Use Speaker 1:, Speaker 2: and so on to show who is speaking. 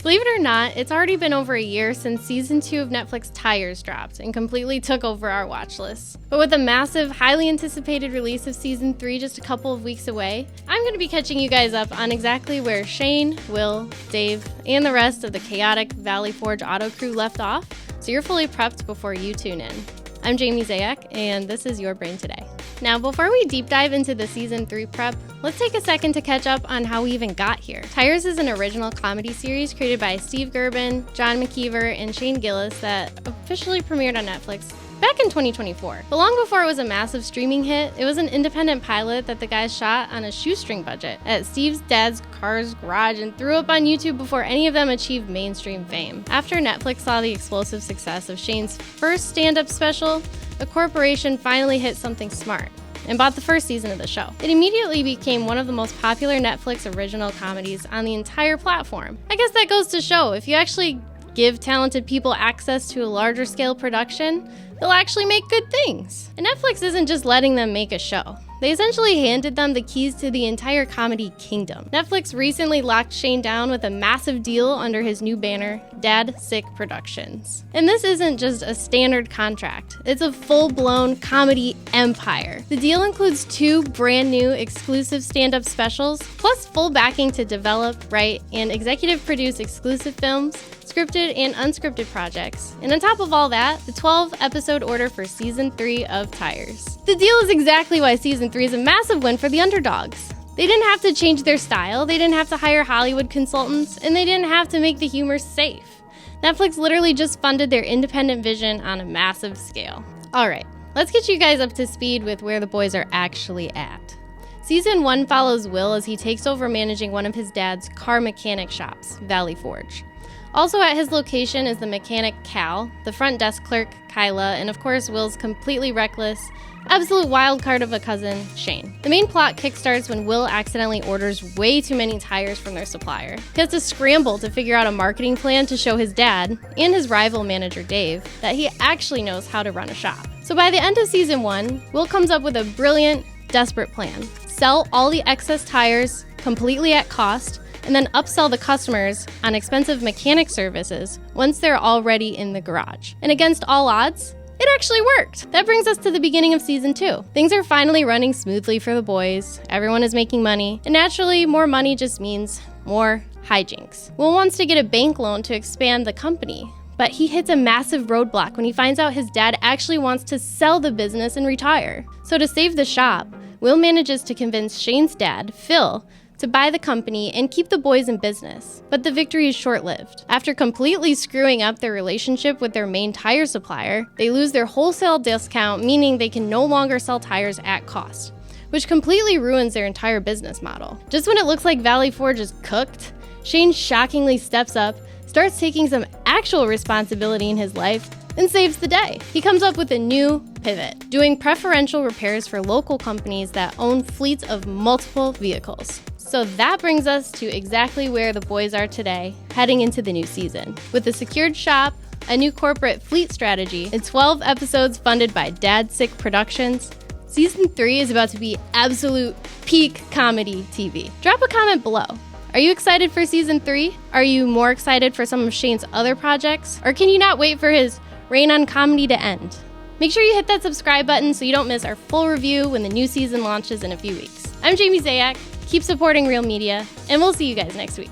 Speaker 1: Believe it or not, it's already been over a year since season 2 of Netflix Tires dropped and completely took over our watch list. But with the massive, highly anticipated release of season 3 just a couple of weeks away, I'm going to be catching you guys up on exactly where Shane, Will, Dave, and the rest of the chaotic Valley Forge auto crew left off, so you're fully prepped before you tune in. I'm Jamie Zayac, and this is Your Brain Today. Now, before we deep dive into the season 3 prep, let's take a second to catch up on how we even got here. Tires is an original comedy series created by Steve Gerben, John McKeever, and Shane Gillis that officially premiered on Netflix back in 2024. But long before it was a massive streaming hit, it was an independent pilot that the guys shot on a shoestring budget at Steve's dad's car's garage and threw up on YouTube before any of them achieved mainstream fame. After Netflix saw the explosive success of Shane's first stand-up special, the corporation finally hit something smart and bought the first season of the show. It immediately became one of the most popular Netflix original comedies on the entire platform. I guess that goes to show, if you actually give talented people access to a larger scale production, they'll actually make good things. And Netflix isn't just letting them make a show. They essentially handed them the keys to the entire comedy kingdom. Netflix recently locked Shane down with a massive deal under his new banner, Dad Sick Productions. And this isn't just a standard contract, it's a full-blown comedy empire. The deal includes 2 brand new exclusive stand-up specials, plus full backing to develop, write, and executive produce exclusive films, scripted and unscripted projects. And on top of all that, the 12-episode order for season 3 of Tires. The deal is exactly why season 3 is a massive win for the underdogs. They didn't have to change their style, they didn't have to hire Hollywood consultants, and they didn't have to make the humor safe. Netflix literally just funded their independent vision on a massive scale. Alright, let's get you guys up to speed with where the boys are actually at. Season 1 follows Will as he takes over managing one of his dad's car mechanic shops, Valley Forge. Also at his location is the mechanic Cal, the front desk clerk Kyla, and of course Will's completely reckless, absolute wild card of a cousin, Shane. The main plot kickstarts when Will accidentally orders way too many tires from their supplier. He has to scramble to figure out a marketing plan to show his dad, and his rival manager Dave, that he actually knows how to run a shop. So by the end of season 1, Will comes up with a brilliant, desperate plan. Sell all the excess tires completely at cost, and then upsell the customers on expensive mechanic services once they're already in the garage. And against all odds, it actually worked. That brings us to the beginning of season 2. Things are finally running smoothly for the boys, everyone is making money, and naturally, more money just means more hijinks. Will wants to get a bank loan to expand the company, but he hits a massive roadblock when he finds out his dad actually wants to sell the business and retire. So to save the shop, Will manages to convince Shane's dad, Phil, to buy the company and keep the boys in business. But the victory is short-lived. After completely screwing up their relationship with their main tire supplier, they lose their wholesale discount, meaning they can no longer sell tires at cost, which completely ruins their entire business model. Just when it looks like Valley Forge is cooked, Shane shockingly steps up, starts taking some actual responsibility in his life, and saves the day. He comes up with a new pivot, doing preferential repairs for local companies that own fleets of multiple vehicles. So that brings us to exactly where the boys are today, heading into the new season. With a secured shop, a new corporate fleet strategy, and 12 episodes funded by Dad Sick Productions, season 3 is about to be absolute peak comedy TV. Drop a comment below. Are you excited for season 3? Are you more excited for some of Shane's other projects? Or can you not wait for his reign on comedy to end? Make sure you hit that subscribe button so you don't miss our full review when the new season launches in a few weeks. I'm Jamie Zayac. Keep supporting real media, and we'll see you guys next week.